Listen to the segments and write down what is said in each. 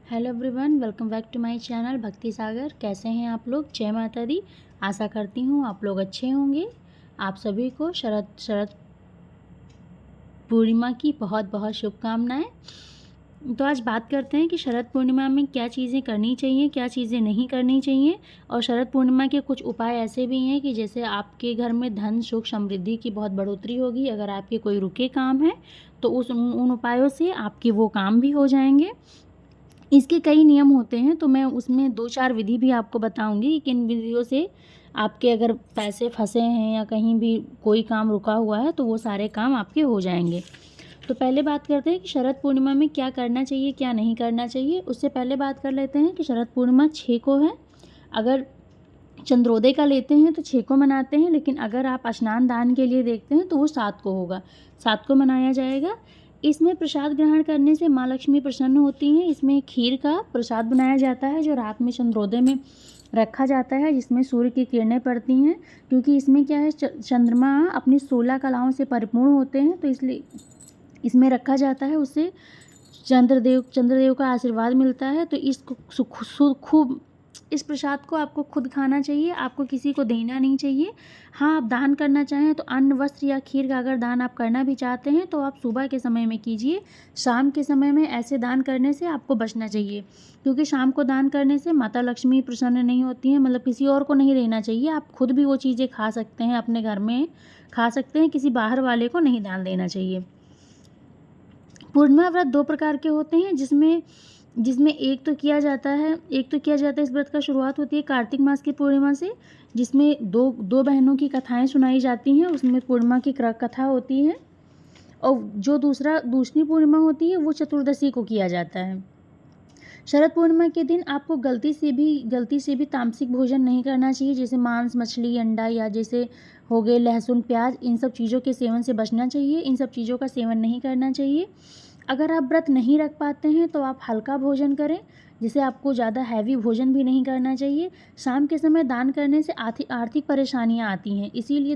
Hello everyone, welcome back to my channel Bhakti Sagar. कैसे हैं आप लोग? जय माता दी। आशा करती हूँ आप लोग अच्छे होंगे। आप सभी को शरद पूर्णिमा की बहुत बहुत शुभकामनाएं। तो आज बात करते हैं कि शरद पूर्णिमा में क्या चीज़ें करनी चाहिए, क्या चीज़ें नहीं करनी चाहिए। और शरद पूर्णिमा के कुछ उपाय ऐसे भी हैं कि जैसे आपके घर में धन सुख समृद्धि की बहुत बढ़ोतरी होगी। अगर आपके कोई रुके काम है तो उन उपायों से आपके वो काम भी हो जाएंगे। इसके कई नियम होते हैं, तो मैं उसमें 2-4 विधि भी आपको बताऊंगी कि किन विधियों से आपके अगर पैसे फंसे हैं या कहीं भी कोई काम रुका हुआ है तो वो सारे काम आपके हो जाएंगे। तो पहले बात करते हैं कि शरद पूर्णिमा में क्या करना चाहिए, क्या नहीं करना चाहिए। उससे पहले बात कर लेते हैं कि शरद पूर्णिमा 6 को है। अगर चंद्रोदय का लेते हैं तो 6 को मनाते हैं, लेकिन अगर आप स्नान दान के लिए देखते हैं तो वो 7 को होगा। 7 को मनाया जाएगा। इसमें प्रसाद ग्रहण करने से माँ लक्ष्मी प्रसन्न होती हैं। इसमें खीर का प्रसाद बनाया जाता है जो रात में चंद्रोदय में रखा जाता है, जिसमें सूर्य की किरणें पड़ती हैं। क्योंकि इसमें क्या है, चंद्रमा अपनी 16 कलाओं से परिपूर्ण होते हैं, तो इसलिए इसमें रखा जाता है। उससे चंद्रदेव का आशीर्वाद मिलता है। तो इसको खूब इस प्रसाद को आपको खुद खाना चाहिए, आपको किसी को देना नहीं चाहिए। हाँ, आप दान करना चाहें तो अन्न वस्त्र या खीर का अगर दान आप करना भी चाहते हैं तो आप सुबह के समय में कीजिए। शाम के समय में ऐसे दान करने से आपको बचना चाहिए, क्योंकि शाम को दान करने से माता लक्ष्मी प्रसन्न नहीं होती हैं। मतलब किसी और को नहीं देना चाहिए, आप खुद भी वो चीज़ें खा सकते हैं, अपने घर में खा सकते हैं, किसी बाहर वाले को नहीं दान देना चाहिए। पूर्णिमा व्रत 2 प्रकार के होते हैं, जिसमें एक तो किया जाता है इस व्रत का शुरुआत होती है कार्तिक मास की पूर्णिमा से, जिसमें दो बहनों की कथाएं सुनाई जाती हैं। उसमें पूर्णिमा की कथा होती है, और जो दूसरी पूर्णिमा होती है वो चतुर्दशी को किया जाता है। शरद पूर्णिमा के दिन आपको गलती से भी तामसिक भोजन नहीं करना चाहिए, जैसे मांस मछली अंडा या जैसे हो गए लहसुन प्याज, इन सब चीज़ों के सेवन से बचना चाहिए। इन सब चीज़ों का सेवन नहीं करना चाहिए। अगर आप व्रत नहीं रख पाते हैं तो आप हल्का भोजन करें, जिसे आपको ज़्यादा हैवी भोजन भी नहीं करना चाहिए। शाम के समय दान करने से आर्थिक परेशानियां आती हैं, इसीलिए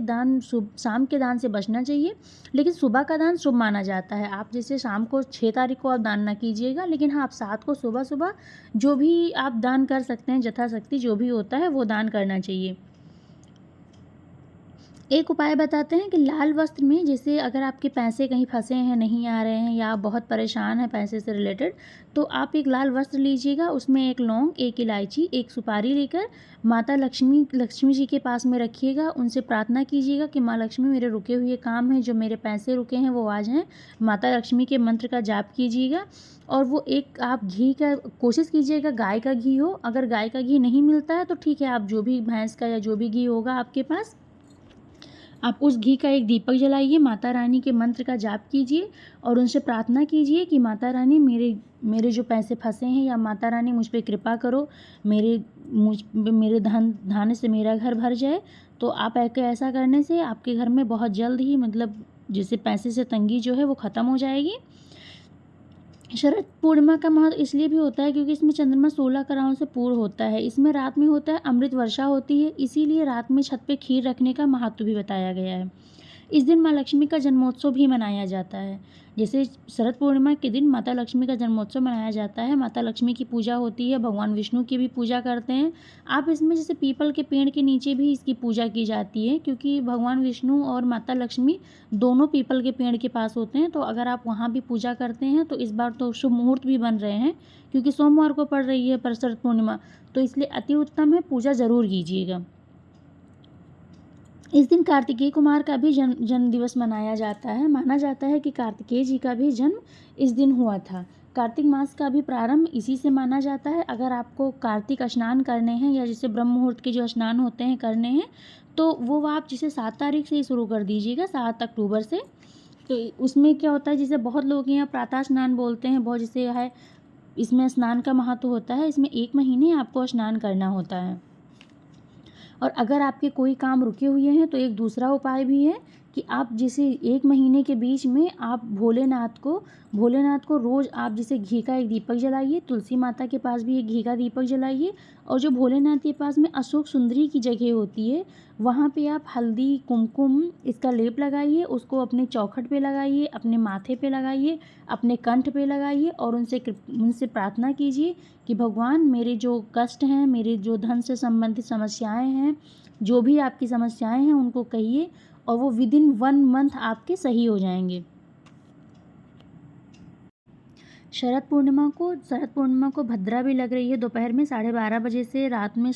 शाम के दान से बचना चाहिए। लेकिन सुबह का दान शुभ माना जाता है। आप जैसे शाम को 6 तारीख को आप दान ना कीजिएगा, लेकिन हाँ, आप 7 को सुबह सुबह जो भी आप दान कर सकते हैं, यथाशक्ति जो भी होता है वो दान करना चाहिए। एक उपाय बताते हैं कि लाल वस्त्र में, जैसे अगर आपके पैसे कहीं फंसे हैं, नहीं आ रहे हैं, या आप बहुत परेशान हैं पैसे से रिलेटेड, तो आप एक लाल वस्त्र लीजिएगा। उसमें एक लौंग, एक इलायची, एक सुपारी लेकर माता लक्ष्मी जी के पास में रखिएगा। उनसे प्रार्थना कीजिएगा कि माँ लक्ष्मी, मेरे रुके हुए काम हैं, जो मेरे पैसे रुके हैं वो आ जाएँ। माता लक्ष्मी के मंत्र का जाप कीजिएगा। और वो एक आप घी का कोशिश कीजिएगा, गाय का घी हो। अगर गाय का घी नहीं मिलता है तो ठीक है, आप जो भी भैंस का या जो भी घी होगा आपके पास, आप उस घी का एक दीपक जलाइए, माता रानी के मंत्र का जाप कीजिए और उनसे प्रार्थना कीजिए कि माता रानी, मेरे जो पैसे फंसे हैं, या माता रानी मुझ पे कृपा करो, मेरे धन से मेरा घर भर जाए। तो आप ऐसा करने से आपके घर में बहुत जल्द ही, मतलब जैसे पैसे से तंगी जो है वो ख़त्म हो जाएगी। शरद पूर्णिमा का महत्व इसलिए भी होता है क्योंकि इसमें चंद्रमा 16 कलाओं से पूर्ण होता है। इसमें रात में होता है अमृत वर्षा होती है, इसीलिए रात में छत पे खीर रखने का महत्व भी बताया गया है। इस दिन माँ लक्ष्मी का जन्मोत्सव भी मनाया जाता है। जैसे शरद पूर्णिमा के दिन माता लक्ष्मी का जन्मोत्सव मनाया जाता है, माता लक्ष्मी की पूजा होती है, भगवान विष्णु की भी पूजा करते हैं। आप इसमें जैसे पीपल के पेड़ के नीचे भी इसकी पूजा की जाती है, क्योंकि भगवान विष्णु और माता लक्ष्मी दोनों पीपल के पेड़ के पास होते हैं। तो अगर आप वहाँ भी पूजा करते हैं तो इस बार तो शुभ मुहूर्त भी बन रहे हैं, क्योंकि सोमवार को पड़ रही है पर शरद पूर्णिमा, तो इसलिए अति उत्तम है, पूजा ज़रूर कीजिएगा। इस दिन कार्तिकेय कुमार का भी जन्म दिवस मनाया जाता है। माना जाता है कि कार्तिकेय जी का भी जन्म इस दिन हुआ था। कार्तिक मास का भी प्रारंभ इसी से माना जाता है। अगर आपको कार्तिक स्नान करने हैं, या जैसे ब्रह्म मुहूर्त के जो स्नान होते हैं करने हैं, तो वो आप जैसे 7 तारीख से ही शुरू कर दीजिएगा, 7 अक्टूबर से। तो उसमें क्या होता है, जैसे बहुत लोग यहाँ प्रातः स्नान बोलते हैं, बहुत जैसे है, इसमें स्नान का महत्व होता है। इसमें 1 महीने आपको स्नान करना होता है। और अगर आपके कोई काम रुके हुए हैं तो एक दूसरा उपाय भी है कि आप जैसे 1 महीने के बीच में आप भोलेनाथ को रोज़ आप जैसे घी का एक दीपक जलाइए, तुलसी माता के पास भी एक घी का दीपक जलाइए, और जो भोलेनाथ के पास में अशोक सुंदरी की जगह होती है वहाँ पे आप हल्दी कुमकुम इसका लेप लगाइए, उसको अपने चौखट पे लगाइए, अपने माथे पे लगाइए, अपने कंठ पे लगाइए और उनसे प्रार्थना कीजिए कि भगवान मेरे जो कष्ट हैं, मेरे जो धन से संबंधित समस्याएं हैं, जो भी आपकी समस्याएं हैं उनको कहिए और वो विदिन 1 मंथ आपके सही हो जाएंगे। शरद पूर्णिमा को भद्रा भी लग रही है दोपहर में 12:30 बजे से रात में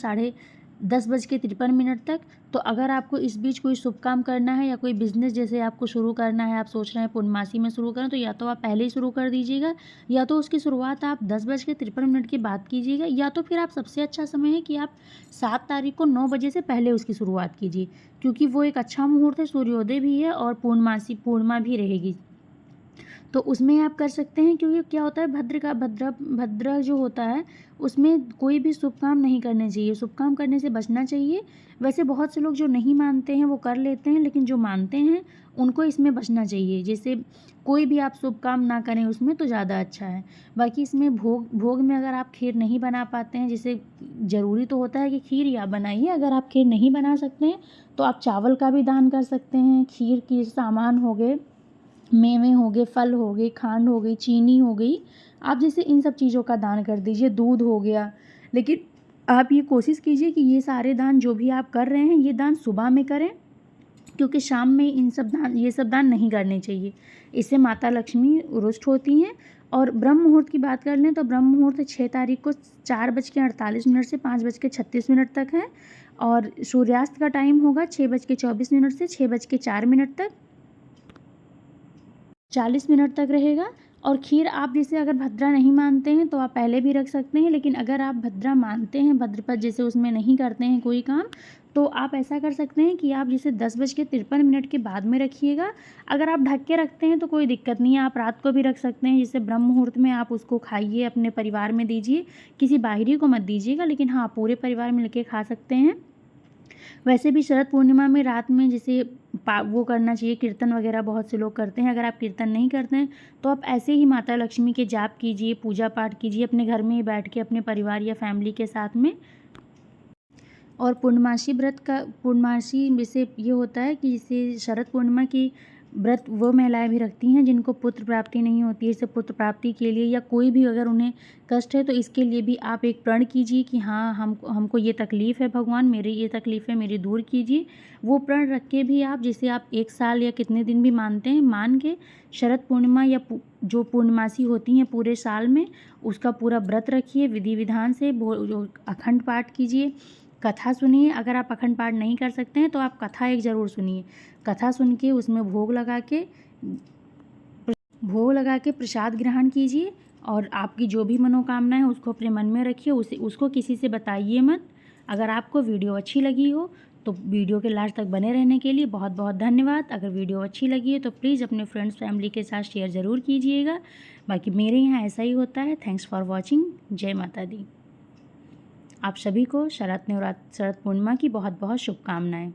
10:53 तक। तो अगर आपको इस बीच कोई शुभ काम करना है या कोई बिज़नेस जैसे आपको शुरू करना है, आप सोच रहे हैं पूर्णमासी में शुरू करें, तो या तो आप पहले ही शुरू कर दीजिएगा, या तो उसकी शुरुआत आप 10:53 के बाद कीजिएगा, या तो फिर आप सबसे अच्छा समय है कि आप 7 तारीख को 9 बजे से पहले उसकी शुरुआत कीजिए, क्योंकि वो एक अच्छा मुहूर्त है, सूर्योदय भी है और पूर्णिमा भी रहेगी, तो उसमें आप कर सकते हैं। क्योंकि क्या होता है भद्र जो होता है उसमें कोई भी शुभ काम नहीं करने चाहिए, शुभ काम करने से बचना चाहिए। वैसे बहुत से लोग जो नहीं मानते हैं वो कर लेते हैं, लेकिन जो मानते हैं उनको इसमें बचना चाहिए। जैसे कोई भी आप शुभ काम ना करें उसमें तो ज़्यादा अच्छा है। बाकी इसमें भोग में अगर आप खीर नहीं बना पाते हैं, जैसे ज़रूरी तो होता है कि खीर ही आप बनाइए, अगर आप खीर नहीं बना सकते हैं तो आप चावल का भी दान कर सकते हैं। खीर के सामान हो गए, मेवे हो गए, फल हो गए, खांड हो गई, चीनी हो गई, आप जैसे इन सब चीज़ों का दान कर दीजिए, दूध हो गया। लेकिन आप ये कोशिश कीजिए कि ये सारे दान जो भी आप कर रहे हैं ये दान सुबह में करें, क्योंकि शाम में ये सब दान नहीं करने चाहिए। इससे माता लक्ष्मी रुष्ट होती हैं। और ब्रह्म मुहूर्त की बात कर लें तो ब्रह्म मुहूर्त 6 तारीख को 4:48 से 5:36 तक है, और सूर्यास्त का टाइम होगा 6:24 से 6:04 तक, 40 मिनट तक रहेगा। और खीर आप जैसे अगर भद्रा नहीं मानते हैं तो आप पहले भी रख सकते हैं, लेकिन अगर आप भद्रा मानते हैं, भद्रपद जैसे उसमें नहीं करते हैं कोई काम, तो आप ऐसा कर सकते हैं कि आप जैसे 10:53 के बाद में रखिएगा। अगर आप ढक के रखते हैं तो कोई दिक्कत नहीं है, आप रात को भी रख सकते हैं। जैसे ब्रह्म मुहूर्त में आप उसको खाइए, अपने परिवार में दीजिए, किसी बाहरी को मत दीजिएगा, लेकिन हाँ पूरे परिवार मिल के खा सकते हैं। वैसे भी शरद पूर्णिमा में रात में जैसे वो करना चाहिए, कीर्तन वगैरह बहुत से लोग करते हैं। अगर आप कीर्तन नहीं करते हैं तो आप ऐसे ही माता लक्ष्मी के जाप कीजिए, पूजा पाठ कीजिए अपने घर में ही बैठ के अपने परिवार या फैमिली के साथ में। और पूर्णमासी में से ये होता है कि जैसे शरद पूर्णिमा की व्रत वो महिलाएं भी रखती हैं जिनको पुत्र प्राप्ति नहीं होती है। इसे पुत्र प्राप्ति के लिए या कोई भी अगर उन्हें कष्ट है तो इसके लिए भी आप एक प्रण कीजिए कि हाँ हमको ये तकलीफ़ है, भगवान मेरी ये तकलीफ़ है, मेरी दूर कीजिए। वो प्रण रख के भी आप जैसे आप 1 साल या कितने दिन भी मानते हैं, मान के शरद पूर्णिमा या जो पूर्णमासी होती हैं पूरे साल में उसका पूरा व्रत रखिए, विधि विधान से जो अखंड पाठ कीजिए, कथा सुनिए। अगर आप अखंड पाठ नहीं कर सकते हैं तो आप कथा एक ज़रूर सुनिए। कथा सुन के उसमें भोग लगा के प्रसाद ग्रहण कीजिए, और आपकी जो भी मनोकामना है उसको अपने मन में रखिए, उसको किसी से बताइए मत। अगर आपको वीडियो अच्छी लगी हो तो वीडियो के लास्ट तक बने रहने के लिए बहुत बहुत धन्यवाद। अगर वीडियो अच्छी लगी है तो प्लीज़ अपने फ्रेंड्स फैमिली के साथ शेयर ज़रूर कीजिएगा। बाकी मेरे यहाँ ऐसा ही होता है। Thanks for watching. जय माता दी। आप सभी को शरद पूर्णिमा की बहुत बहुत शुभकामनाएं।